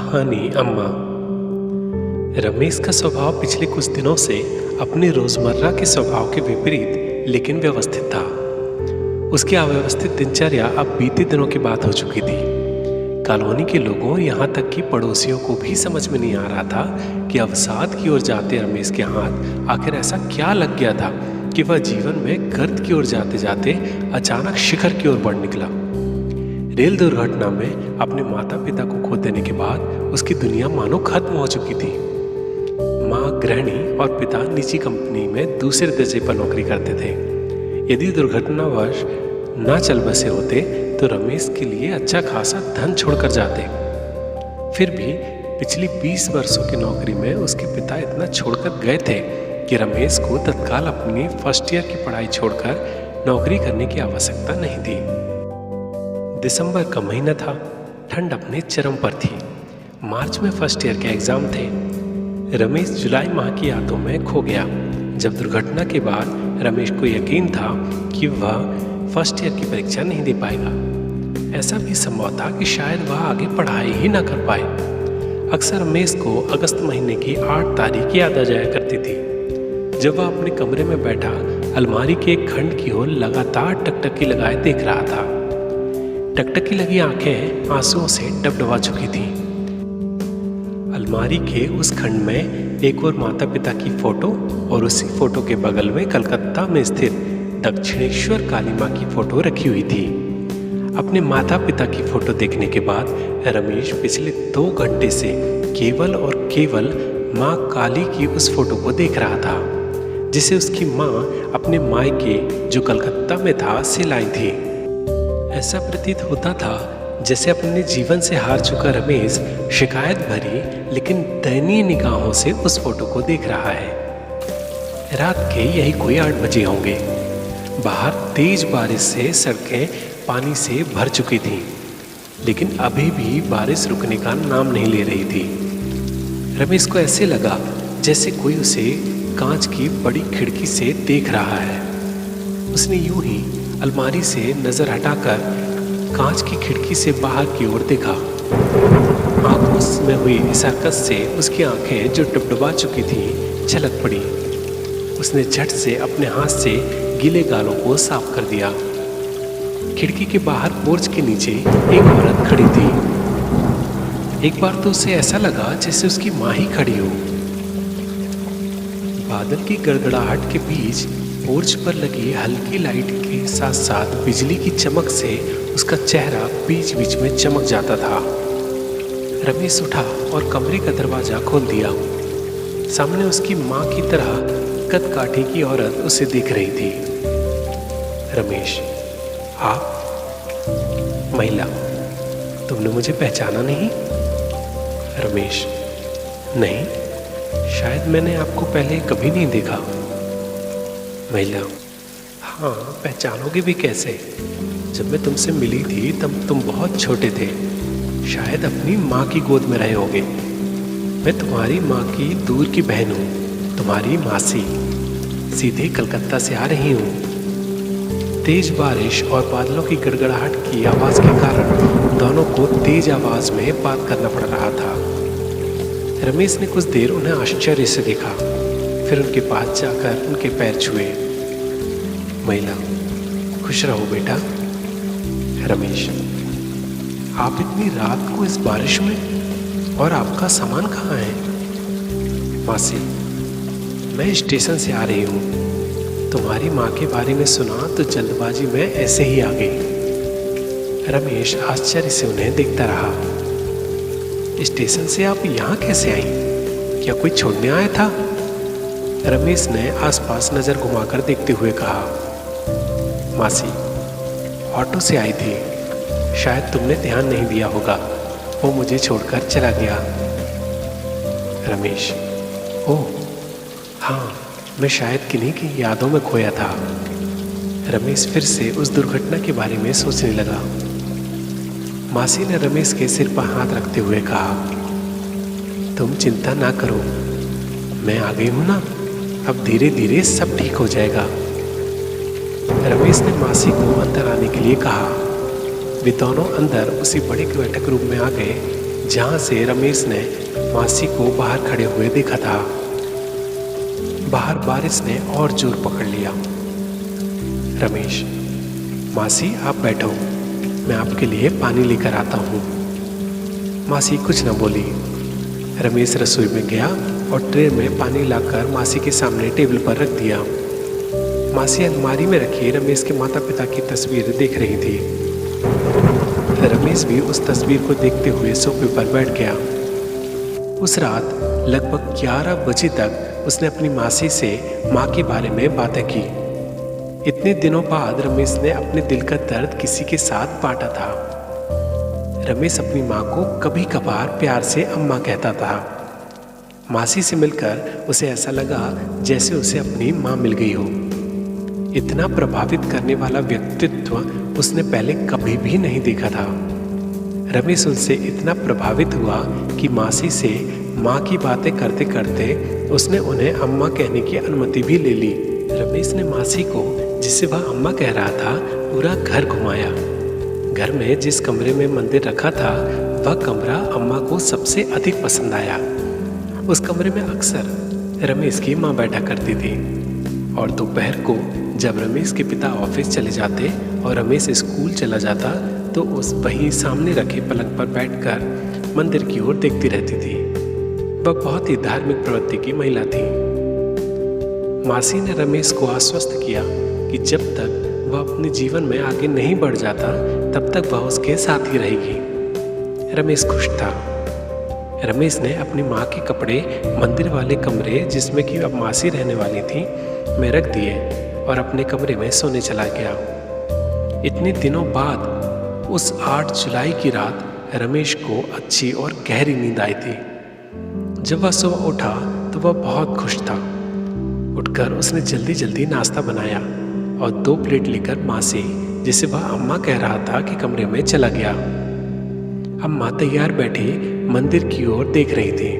कहानी अम्मा। रमेश का स्वभाव पिछले कुछ दिनों से अपने रोजमर्रा के स्वभाव के विपरीत लेकिन व्यवस्थित था। उसकी अव्यवस्थित दिनचर्या अब बीते दिनों की बात हो चुकी थी। कॉलोनी के लोगों यहाँ तक कि पड़ोसियों को भी समझ में नहीं आ रहा था कि अवसाद की ओर जाते रमेश के हाथ आखिर ऐसा क्या लग गया था कि वह जीवन में गर्त की ओर जाते जाते अचानक शिखर की ओर बढ़ निकला। रेल दुर्घटना में अपने माता पिता को खो देने के बाद उसकी दुनिया मानो खत्म हो चुकी थी। माँ गृहिणी और पिता निजी कंपनी में दूसरे दर्जे पर नौकरी करते थे। यदि दुर्घटनावश न चल बसे होते तो रमेश के लिए अच्छा खासा धन छोड़कर जाते। फिर भी पिछली 20 वर्षों की नौकरी में उसके पिता इतना छोड़कर गए थे कि रमेश को तत्काल अपनी फर्स्ट ईयर की पढ़ाई छोड़कर नौकरी करने की आवश्यकता नहीं थी। दिसंबर का महीना था। ठंड अपने चरम पर थी। मार्च में फर्स्ट ईयर के एग्जाम थे। रमेश जुलाई माह की यादों में खो गया। जब दुर्घटना के बाद रमेश को यकीन था कि वह फर्स्ट ईयर की परीक्षा नहीं दे पाएगा। ऐसा भी संभव था कि शायद वह आगे पढ़ाई ही ना कर पाए। अक्सर रमेश को अगस्त महीने की 8 तारीख याद आ जाया करती थी, जब वह अपने कमरे में बैठा अलमारी के एक खंड की ओर लगातार टकटकी लगाए देख रहा था। टकटकी लगी आंखें आंसुओं से डबडबा चुकी थी। अलमारी के उस खंड में एक और माता पिता की फोटो और उसी फोटो के बगल में कलकत्ता में स्थित दक्षिणेश्वर काली माँ की फोटो रखी हुई थी। अपने माता पिता की फोटो देखने के बाद रमेश पिछले 2 घंटे से केवल और केवल माँ काली की उस फोटो को देख रहा था, जिसे उसकी माँ अपने मायके जो कलकत्ता में था से लाई थी। ऐसा प्रतीत होता था जैसे अपने जीवन से हार चुका रमेश शिकायत भरी लेकिन दयनीय निगाहों से उस फोटो को देख रहा है। रात के यही कोई 8 बजे होंगे। बाहर तेज बारिश से सड़कें पानी से भर चुकी थीं, लेकिन अभी भी बारिश रुकने का नाम नहीं ले रही थी। रमेश को ऐसे लगा जैसे कोई उसे कांच की बड़ी खिड़की से देख रहा है। उसने यूं ही अलमारी से नजर हटाकर कांच की खिड़की से बाहर की ओर देखा। आंखों में हुई इस हरकत से उसकी आंखें जो डबडबा चुकी थीं छलक पड़ी। उसने झट से अपने हाथ से गीले गालों को साफ कर दिया। खिड़की के बाहर पोर्च के नीचे एक औरत खड़ी थी। एक बार तो उसे ऐसा लगा जैसे उसकी माँ ही खड़ी हो। बादल की गड़गड़ाहट के बीच पोर्च पर लगी हल्की लाइट के साथ साथ बिजली की चमक से उसका चेहरा बीच बीच में चमक जाता था। रमेश उठा और कमरे का दरवाजा खोल दिया। सामने उसकी माँ की तरह कद काठी की औरत उसे देख रही थी। रमेश, आप? महिला, तुमने मुझे पहचाना नहीं? रमेश, नहीं, शायद मैंने आपको पहले कभी नहीं देखा। महिला, हाँ, पहचानोगे भी कैसे? जब मैं तुमसे मिली थी तब तुम बहुत छोटे थे, शायद अपनी माँ की गोद में रहे होगे। मैं तुम्हारी माँ की दूर की बहन हूँ, तुम्हारी मासी। सीधे कलकत्ता से आ रही हूँ। तेज बारिश और बादलों की गड़गड़ाहट की आवाज़ के कारण दोनों को तेज आवाज़ में बात करना पड़ रहा था। रमेश ने कुछ देर उन्हें आश्चर्य से देखा, फिर उनके पास जाकर उनके पैर छुए। महिला, खुश रहो बेटा। रमेश, आप इतनी रात को इस बारिश में, और आपका सामान कहाँ है? मासी, मैं स्टेशन से आ रही हूँ। तुम्हारी माँ के बारे में सुना तो जल्दबाजी में ऐसे ही आ गई। रमेश आश्चर्य से उन्हें देखता रहा। स्टेशन से आप यहाँ कैसे आई? क्या कोई छोड़ने आया था? रमेश ने आसपास नजर घुमाकर देखते हुए कहा। मासी, ऑटो से आई थी, शायद तुमने ध्यान नहीं दिया होगा, वो मुझे छोड़कर चला गया। रमेश, ओह हाँ, मैं शायद किन्हीं की यादों में खोया था। रमेश फिर से उस दुर्घटना के बारे में सोचने लगा। मासी ने रमेश के सिर पर हाथ रखते हुए कहा, तुम चिंता ना करो, मैं आ गई हूँ ना, अब धीरे धीरे सब ठीक हो जाएगा। रमेश ने मासी को अंदर आने के लिए कहा। वे दोनों अंदर उसी बड़े बैठक रूम में आ गए जहाँ से रमेश ने मासी को बाहर खड़े हुए देखा था। बाहर बारिश ने और जोर पकड़ लिया। रमेश, मासी आप बैठो, मैं आपके लिए पानी लेकर आता हूँ। मासी कुछ न बोली। रमेश रसोई में गया और ट्रे में पानी लाकर मासी के सामने टेबल पर रख दिया। मासी अलमारी में रखी रमेश के माता पिता की तस्वीर देख रही थी। रमेश भी उस तस्वीर को देखते हुए सोफे पर बैठ गया। उस रात लगभग 11 बजे तक उसने अपनी मासी से माँ के बारे में बातें की। इतने दिनों बाद रमेश ने अपने दिल का दर्द किसी के साथ बांटा था। रमेश अपनी माँ को कभी कभार प्यार से अम्मा कहता था। मासी से मिलकर उसे ऐसा लगा जैसे उसे अपनी माँ मिल गई हो। इतना प्रभावित करने वाला व्यक्तित्व उसने पहले कभी भी नहीं देखा था। रमेश उनसे इतना प्रभावित हुआ कि मासी से माँ की बातें करते करते उसने उन्हें अम्मा कहने की अनुमति भी ले ली। रमेश ने मासी को, जिसे वह अम्मा कह रहा था, पूरा घर घुमाया। घर में जिस कमरे में मंदिर रखा था वह कमरा अम्मा को सबसे अधिक पसंद आया। उस कमरे में अक्सर रमेश की माँ बैठा करती थी और दोपहर को जब रमेश के पिता ऑफिस चले जाते और रमेश स्कूल चला जाता तो उस वहीं सामने रखे पलंग पर बैठकर मंदिर की ओर देखती रहती थी। वह बहुत ही धार्मिक प्रवृत्ति की महिला थी। मासी ने रमेश को आश्वस्त किया कि जब तक वह अपने जीवन में आगे नहीं बढ़ जाता तब तक वह उसके साथ ही रहेगी। रमेश खुश था। रमेश ने अपनी माँ के कपड़े मंदिर वाले कमरे, जिसमें कि अब मासी रहने वाली थी, में रख दिए और अपने कमरे में सोने चला गया। इतने दिनों बाद उस 8 जुलाई की रात रमेश को अच्छी और गहरी नींद आई थी। जब वह सुबह उठा तो वह बहुत खुश था। उठकर उसने जल्दी जल्दी नाश्ता बनाया और 2 प्लेट लेकर मासी, जिसे वह अम्मा कह रहा था, कि कमरे में चला गया। अम्मा तैयार बैठी मंदिर की ओर देख रही थी।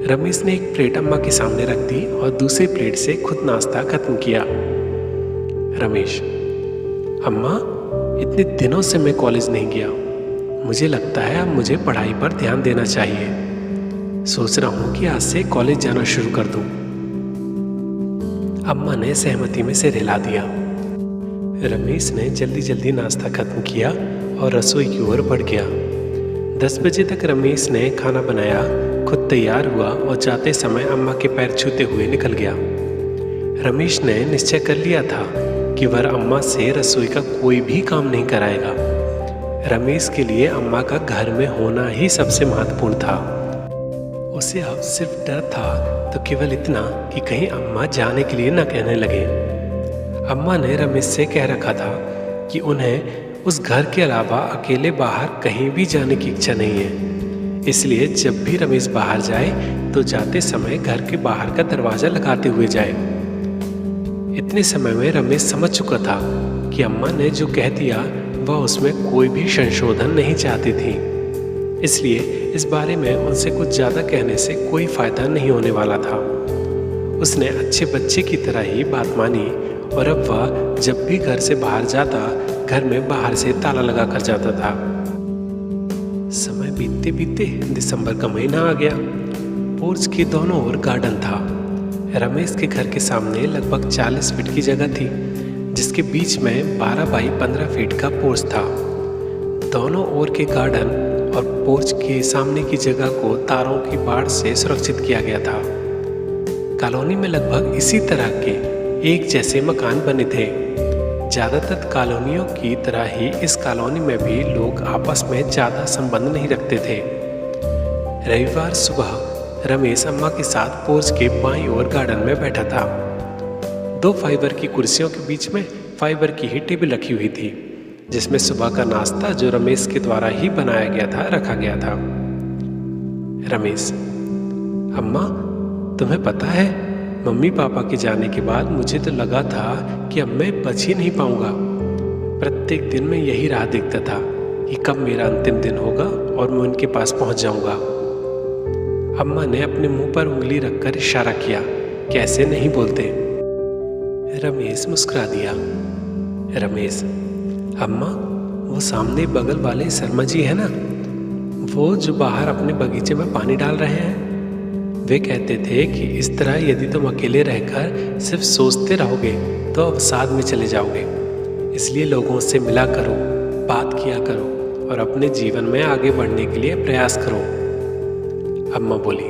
रमेश ने 1 प्लेट अम्मा के सामने रख दी और दूसरी प्लेट से खुद नाश्ता खत्म किया। रमेश, अम्मा, इतने दिनों से मैं कॉलेज नहीं गया। मुझे लगता है अब मुझे पढ़ाई पर ध्यान देना चाहिए। सोच रहा हूँ कि आज से कॉलेज जाना शुरू कर दूँ। अम्मा ने सहमति में सिर हिला दिया। रमेश ने जल्दी जल्दी नाश्ता खत्म किया और रसोई की ओर बढ़ गया। 10 बजे तक रमेश ने खाना बनाया, खुद तैयार हुआ और जाते समय अम्मा के पैर छूते हुए निकल गया। रमेश ने निश्चय कर लिया था कि वह अम्मा से रसोई का कोई भी काम नहीं कराएगा। रमेश के लिए अम्मा का घर में होना ही सबसे महत्वपूर्ण था। उसे अब सिर्फ डर था तो केवल इतना कि कहीं अम्मा जाने के लिए न कहने लगे। अम्मा ने रमेश से कह रखा था कि उन्हें उस घर के अलावा अकेले बाहर कहीं भी जाने की इच्छा नहीं है। इसलिए जब भी रमेश बाहर जाए तो जाते समय घर के बाहर का दरवाजा लगाते हुए जाए। इतने समय में रमेश समझ चुका था कि अम्मा ने जो कह दिया वह उसमें कोई भी संशोधन नहीं चाहती थी। इसलिए इस बारे में उनसे कुछ ज़्यादा कहने से कोई फायदा नहीं होने वाला था। उसने अच्छे बच्चे की तरह ही बात मानी और अब वह जब भी घर से बाहर जाता घर में बाहर से ताला लगा कर जाता था। समय बीतते बीतते दिसंबर का महीना आ गया। पोर्च के दोनों ओर गार्डन था। रमेश के घर के सामने लगभग 40 फीट की जगह थी, जिसके बीच में 12 बाई 15 फीट का पोर्च था। दोनों ओर के गार्डन और पोर्च के सामने की जगह को तारों की बाड़ से सुरक्षित किया गया था। कॉलोनी में लगभग इसी तरह के एक जैसे मकान बने थे। ज़्यादातर कॉलोनियों की तरह ही इस कॉलोनी में भी लोग आपस में ज़्यादा संबंध नहीं रखते थे। रविवार सुबह रमेश अम्मा के साथ पोर्च के बाईं ओर गार्डन में बैठा था। 2 फाइबर की कुर्सियों के बीच में फाइबर की ही टेबल रखी हुई थी, जिसमें सुबह का नाश्ता जो रमेश के द्वारा ही बनाया गया था रखा गया था। रमेश, अम्मा, तुम्हें पता है मम्मी पापा के जाने के बाद मुझे तो लगा था कि अब मैं बच ही नहीं पाऊंगा। प्रत्येक दिन मैं यही राह देखता था कि कब मेरा अंतिम दिन होगा और मैं उनके पास पहुंच जाऊंगा। अम्मा ने अपने मुंह पर उंगली रखकर इशारा किया, कैसे नहीं बोलते। रमेश मुस्कुरा दिया। रमेश, अम्मा, वो सामने बगल वाले शर्मा जी है ना, वो जो बाहर अपने बगीचे में पानी डाल रहे हैं। वे कहते थे कि इस तरह यदि तुम अकेले रहकर सिर्फ सोचते रहोगे तो अवसाद में चले जाओगे। इसलिए लोगों से मिला करो, बात किया करो और अपने जीवन में आगे बढ़ने के लिए प्रयास करो। अम्मा बोली,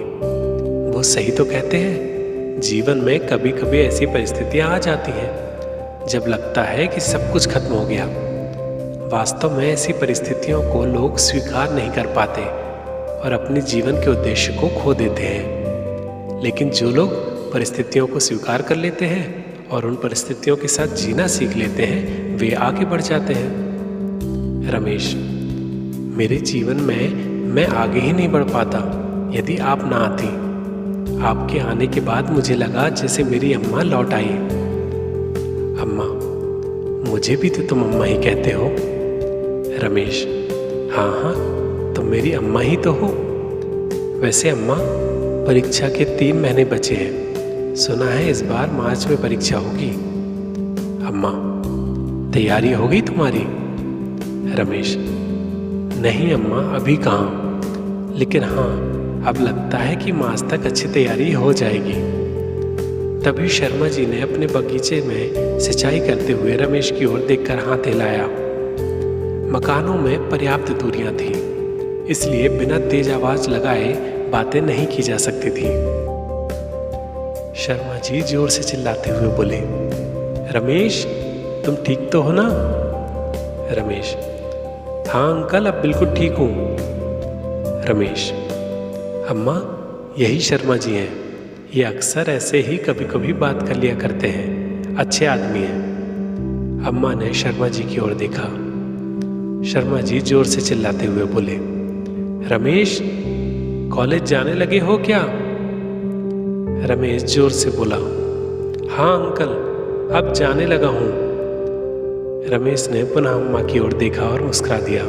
वो सही तो कहते हैं। जीवन में कभी कभी ऐसी परिस्थितियां आ जाती हैं जब लगता है कि सब कुछ खत्म हो गया। वास्तव में ऐसी परिस्थितियों को लोग स्वीकार नहीं कर पाते और अपने जीवन के उद्देश्य को खो देते हैं। लेकिन जो लोग परिस्थितियों को स्वीकार कर लेते हैं और उन परिस्थितियों के साथ जीना सीख लेते हैं, वे आगे बढ़ जाते हैं। रमेश, मेरे जीवन में मैं आगे ही नहीं बढ़ पाता यदि आप ना आती। आपके आने के बाद मुझे लगा जैसे मेरी अम्मा लौट आई। अम्मा, मुझे भी तो तुम अम्मा ही कहते हो। रमेश, हाँ हाँ, तुम मेरी अम्मा ही तो हो। वैसे अम्मा, परीक्षा के 3 महीने बचे हैं। सुना है इस बार मार्च में परीक्षा होगी। अम्मा, तैयारी हो गई तुम्हारी? रमेश, नहीं अम्मा, अभी कहाँ, लेकिन हाँ, अब लगता है कि मार्च तक अच्छी तैयारी हो जाएगी। तभी शर्मा जी ने अपने बगीचे में सिंचाई करते हुए रमेश की ओर देखकर हाथ हिलाया। मकानों में पर्याप्त दूरियां थीं, इसलिए बिना तेज आवाज लगाए बातें नहीं की जा सकती थी। शर्मा जी जोर से चिल्लाते हुए बोले, रमेश, तुम ठीक तो हो ना? रमेश, हाँ अंकल, अब बिल्कुल ठीक हूँ। रमेश, अम्मा, यही शर्मा जी हैं। ये अक्सर ऐसे ही कभी कभी बात कर लिया करते हैं, अच्छे आदमी हैं। अम्मा ने शर्मा जी की ओर देखा। शर्मा जी जोर से चिल्लाते हुए बोले, रमेश, कॉलेज जाने लगे हो क्या? रमेश जोर से बोला, हाँ अंकल, अब जाने लगा हूं। रमेश ने पुनः अम्मा की ओर देखा और मुस्कुरा दिया।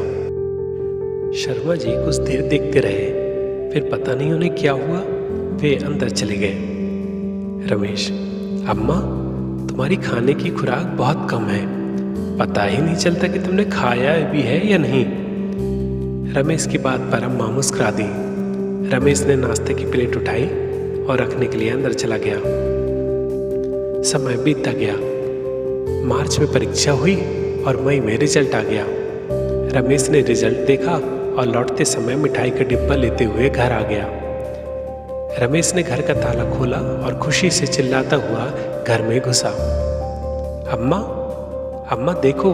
शर्मा जी कुछ देर देखते रहे, फिर पता नहीं उन्हें क्या हुआ, वे अंदर चले गए। रमेश, अम्मा, तुम्हारी खाने की खुराक बहुत कम है, पता ही नहीं चलता कि तुमने खाया भी है या नहीं। रमेश की बात पर अम्मा मुस्कुरा दी। रमेश ने नाश्ते की प्लेट उठाई और रखने के लिए अंदर चला गया। समय बीतता गया। मार्च में परीक्षा हुई और मई में रिजल्ट आ गया। रमेश ने रिजल्ट देखा और लौटते समय मिठाई का डिब्बा लेते हुए घर आ गया। रमेश ने घर का ताला खोला और खुशी से चिल्लाता हुआ घर में घुसा। अम्मा, अम्मा देखो,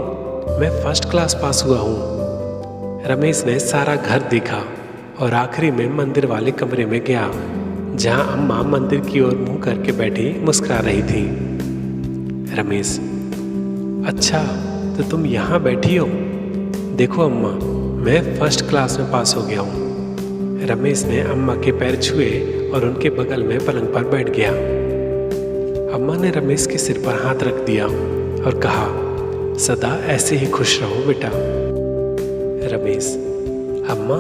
मैं फर्स्ट क्लास पास हुआ हूँ। रमेश ने सारा घर देखा और आखिरी में मंदिर वाले कमरे में गया, जहां अम्मा मंदिर की ओर मुंह करके बैठी मुस्कुरा रही थी। रमेश, अच्छा तो तुम यहाँ बैठी हो? देखो अम्मा, मैं फर्स्ट क्लास में पास हो गया हूँ। रमेश ने अम्मा के पैर छुए और उनके बगल में पलंग पर बैठ गया। अम्मा ने रमेश के सिर पर हाथ रख दिया और कहा, सदा ऐसे ही खुश रहो बेटा। रमेश, अम्मा,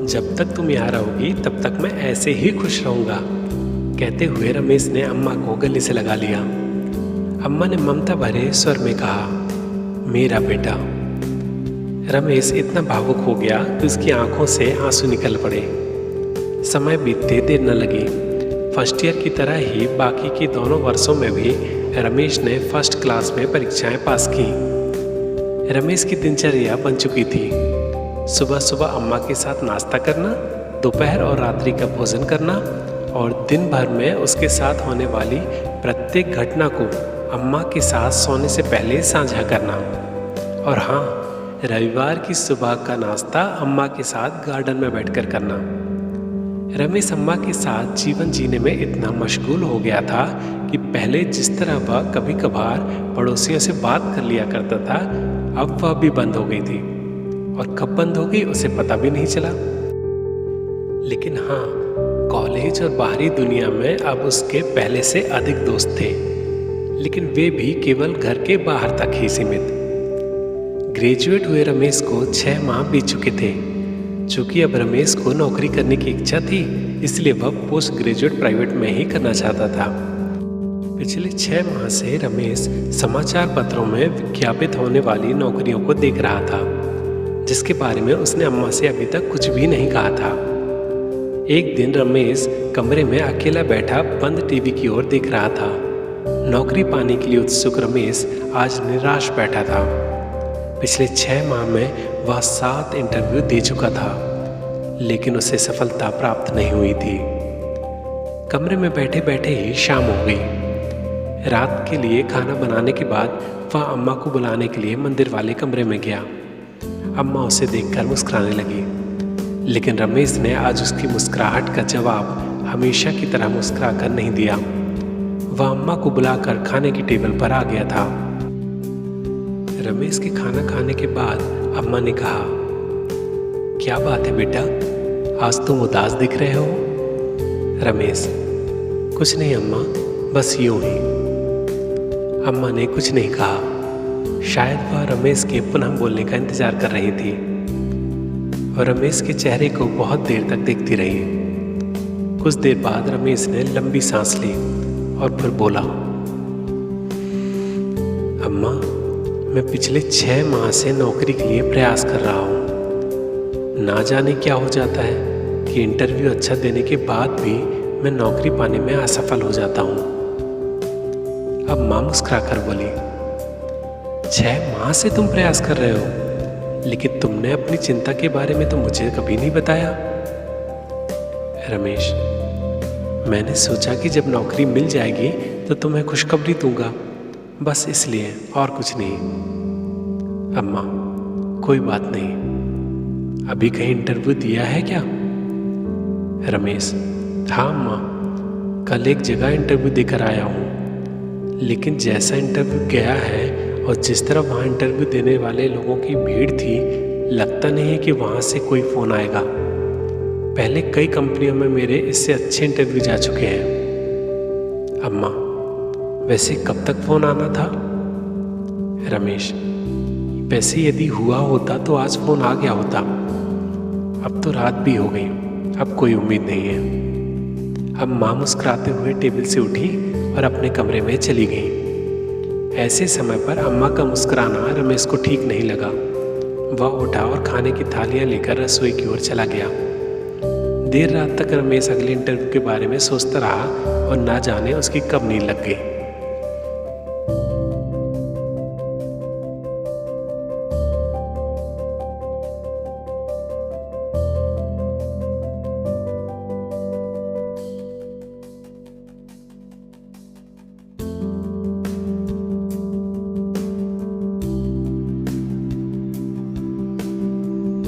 जब तक तुम यहाँ रहोगी तब तक मैं ऐसे ही खुश रहूंगा। कहते हुए रमेश ने अम्मा को गले से लगा लिया। अम्मा ने ममता भरे स्वर में कहा, मेरा बेटा। रमेश इतना भावुक हो गया कि उसकी आंखों से आंसू निकल पड़े। समय बीतते देर न लगी। फर्स्ट ईयर की तरह ही बाकी के दोनों वर्षों में भी रमेश ने फर्स्ट क्लास में परीक्षाएं पास की। रमेश की दिनचर्या बन चुकी थी। सुबह सुबह अम्मा के साथ नाश्ता करना, दोपहर और रात्रि का भोजन करना और दिन भर में उसके साथ होने वाली प्रत्येक घटना को अम्मा के साथ सोने से पहले साझा करना। और हाँ, रविवार की सुबह का नाश्ता अम्मा के साथ गार्डन में बैठकर करना। रमेश अम्मा के साथ जीवन जीने में इतना मशगूल हो गया था कि पहले जिस तरह वह कभी कभार पड़ोसियों से बात कर लिया करता था, अब वह भी बंद हो गई थी और कब बंद हो गई उसे पता भी नहीं चला। लेकिन हाँ, कॉलेज और बाहरी दुनिया में अब उसके पहले से अधिक दोस्त थे, लेकिन वे भी केवल घर के बाहर तक ही सीमित। ग्रेजुएट हुए रमेश को 6 माह बीत चुके थे। चूंकि अब रमेश को नौकरी करने की इच्छा थी, इसलिए वह पोस्ट ग्रेजुएट प्राइवेट में ही करना चाहता था। पिछले 6 माह से रमेश समाचार पत्रों में विज्ञापित होने वाली नौकरियों को देख रहा था, जिसके बारे में उसने अम्मा से अभी तक कुछ भी नहीं कहा था। एक दिन रमेश कमरे में अकेला बैठा बंद टीवी की ओर देख रहा था। नौकरी पाने के लिए उत्सुक रमेश आज निराश बैठा था। पिछले 6 माह में वह 7 इंटरव्यू दे चुका था, लेकिन उसे सफलता प्राप्त नहीं हुई थी। कमरे में बैठे बैठे ही शाम हो गई। रात के लिए खाना बनाने के बाद वह अम्मा को बुलाने के लिए मंदिर वाले कमरे में गया। अम्मा उसे देखकर मुस्कुराने लगी, लेकिन रमेश ने आज उसकी मुस्कुराहट का जवाब हमेशा की तरह मुस्कुरा कर नहीं दिया। वह अम्मा को बुलाकर खाने की टेबल पर आ गया था। रमेश के खाना खाने के बाद अम्मा ने कहा, क्या बात है बेटा, आज तुम उदास दिख रहे हो? रमेश, कुछ नहीं अम्मा, बस यूं ही। अम्मा ने कुछ नहीं कहा। शायद वह रमेश के पुनः बोलने का इंतजार कर रही थी और रमेश के चेहरे को बहुत देर तक देखती रही। कुछ देर बाद रमेश ने लंबी सांस ली और फिर बोला, अम्मा, मैं पिछले 6 माह से नौकरी के लिए प्रयास कर रहा हूँ। ना जाने क्या हो जाता है कि इंटरव्यू अच्छा देने के बाद भी मैं नौकरी पाने में असफल हो जाता हूँ। अब माँ मुस्कुरा कर बोली, 6 माह से तुम प्रयास कर रहे हो, लेकिन तुमने अपनी चिंता के बारे में तो मुझे कभी नहीं बताया। रमेश, मैंने सोचा कि जब नौकरी मिल जाएगी तो तुम्हें खुशखबरी दूंगा, बस इसलिए, और कुछ नहीं। अम्मा, कोई बात नहीं। अभी कहीं इंटरव्यू दिया है क्या? रमेश, हाँ अम्मा, कल एक जगह इंटरव्यू देकर आया हूँ, लेकिन जैसा इंटरव्यू गया है और जिस तरह वहाँ इंटरव्यू देने वाले लोगों की भीड़ थी, लगता नहीं है कि वहाँ से कोई फ़ोन आएगा। पहले कई कंपनियों में मेरे इससे अच्छे इंटरव्यू जा चुके हैं। अम्मा, वैसे कब तक फ़ोन आना था? रमेश, वैसे यदि हुआ होता तो आज फ़ोन आ गया होता। अब तो रात भी हो गई, अब कोई उम्मीद नहीं है। अब माँ मुस्कुराते हुए टेबल से उठी और अपने कमरे में चली गई। ऐसे समय पर अम्मा का मुस्कुराना रमेश को ठीक नहीं लगा। वह उठा और खाने की थालियाँ लेकर रसोई की ओर चला गया। देर रात तक रमेश अगले इंटरव्यू के बारे में सोचता रहा और ना जाने उसकी कब नींद लग गई।